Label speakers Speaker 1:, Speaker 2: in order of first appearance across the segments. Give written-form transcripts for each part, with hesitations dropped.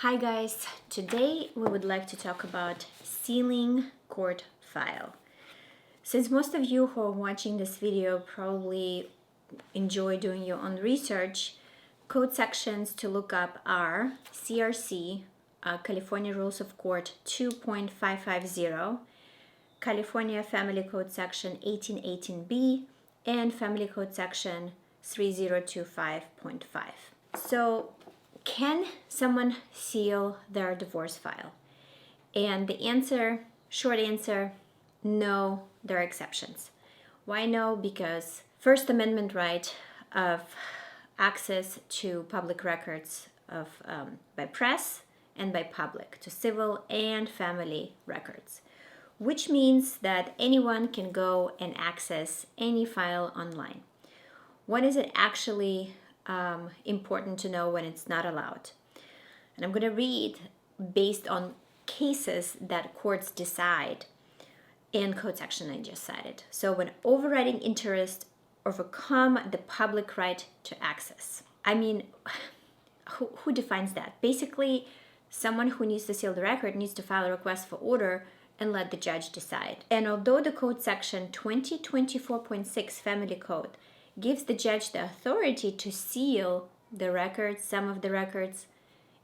Speaker 1: Hi guys, today we would like to talk about sealing court file. Since most of you who are watching this video probably enjoy doing your own research, code sections to look up are CRC, California Rules of Court 2.550, California Family Code Section 1818B, and Family Code Section 3025.5. So, can someone seal their divorce file? And the answer, short answer, no, there are exceptions. Why no? Because First Amendment right of access to public records by press and by public, to civil and family records, which means that anyone can go and access any file online. What is it actually important to know when it's not allowed? And I'm going to read based on cases that courts decide in code section I just cited. So when overriding interest overcome the public right to access. I mean, who defines that? Basically, someone who needs to seal the record needs to file a request for order and let the judge decide. And although the code section 2024.6 Family Code gives the judge the authority to seal the records, some of the records,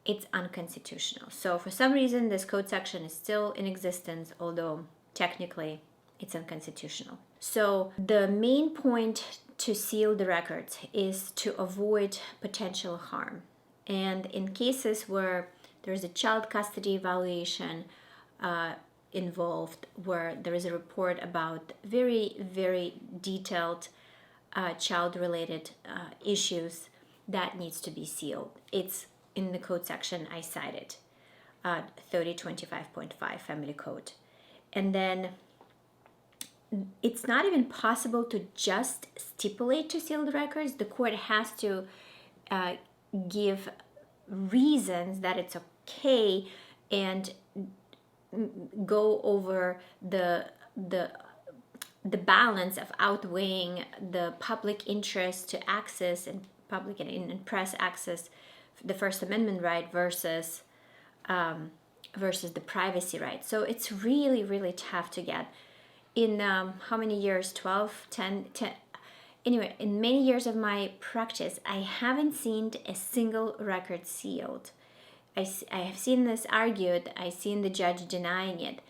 Speaker 1: it's unconstitutional. So for some reason, this code section is still in existence, although technically it's unconstitutional. So the main point to seal the records is to avoid potential harm. And in cases where there's a child custody evaluation involved, where there is a report about very, very detailed child-related issues, that needs to be sealed. It's in the code section I cited, 3025.5 Family Code. And then it's not even possible to just stipulate to seal the records. The court has to give reasons that it's okay and go over the balance of outweighing the public interest to access and public and press access, the First Amendment right versus the privacy right. So it's really, really tough to get. In how many years? 12, 10. Anyway, in many years of my practice, I haven't seen a single record sealed. I have seen this argued. I've seen the judge denying it.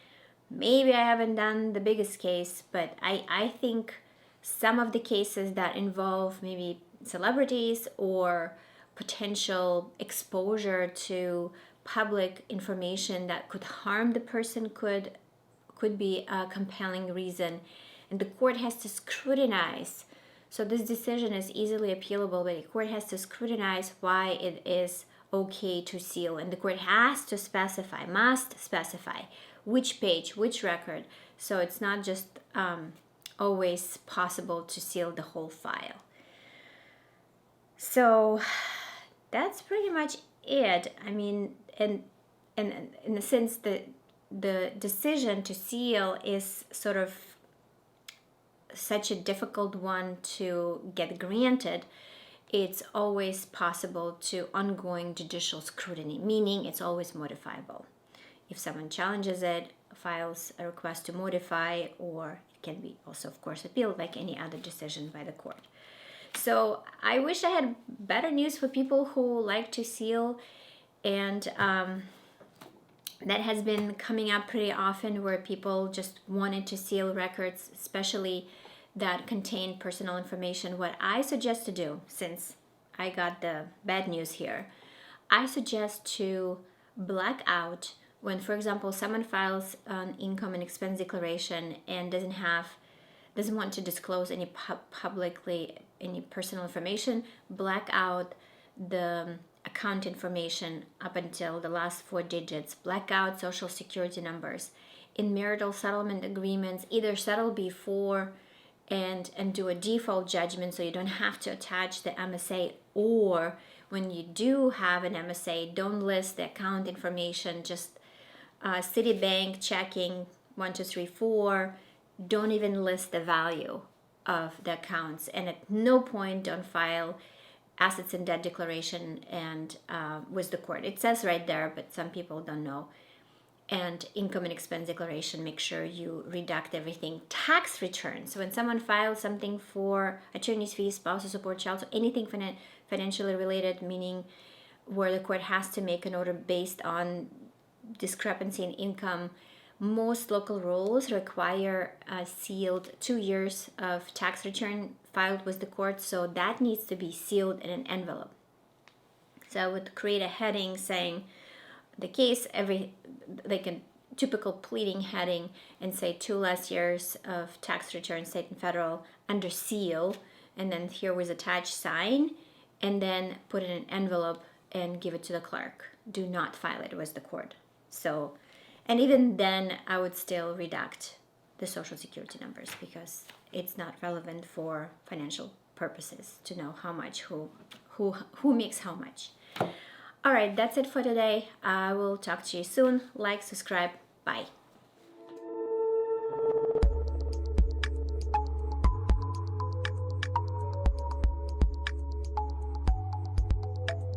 Speaker 1: Maybe I haven't done the biggest case, but I think some of the cases that involve maybe celebrities or potential exposure to public information that could harm the person could be a compelling reason, and the court has to scrutinize. So this decision is easily appealable, but the court has to scrutinize why it is okay to seal, and the court must specify which page, which record. So it's not just always possible to seal the whole file. So that's pretty much it. I mean, and in the sense that the decision to seal is sort of such a difficult one to get granted, it's always possible to ongoing judicial scrutiny, meaning it's always modifiable. If someone challenges it, files a request to modify, or it can be also, of course, appealed like any other decision by the court. So I wish I had better news for people who like to seal, and that has been coming up pretty often, where people just wanted to seal records, especially that contain personal information. What I suggest to do, since I got the bad news here, I suggest to black out when, for example, someone files an income and expense declaration and doesn't want to disclose any publicly any personal information. Black out the account information up until the last 4 digits. Black out social security numbers. In marital settlement agreements, either settle before and do a default judgment so you don't have to attach the MSA, or when you do have an MSA, don't list the account information, just Citibank checking 1234. Don't even list the value of the accounts, and at no point don't file assets and debt declaration and with the court. It says right there, but some people don't know. And income and expense declaration, make sure you redact everything. Tax returns. So when someone files something for attorney's fees, spousal support, child, so anything financially related, meaning where the court has to make an order based on discrepancy in income, most local rules require a sealed 2 years of tax return filed with the court, so that needs to be sealed in an envelope. So I would create a heading saying the case, like a typical pleading heading, and say 2 last years of tax return, state and federal, under seal, and then here was attached sign, and then put it in an envelope and give it to the clerk. Do not file it with the court. So, and even then I would still redact the social security numbers because it's not relevant for financial purposes to know how much, who makes how much. All right, that's it for today. I will talk to you soon. Like, subscribe. Bye.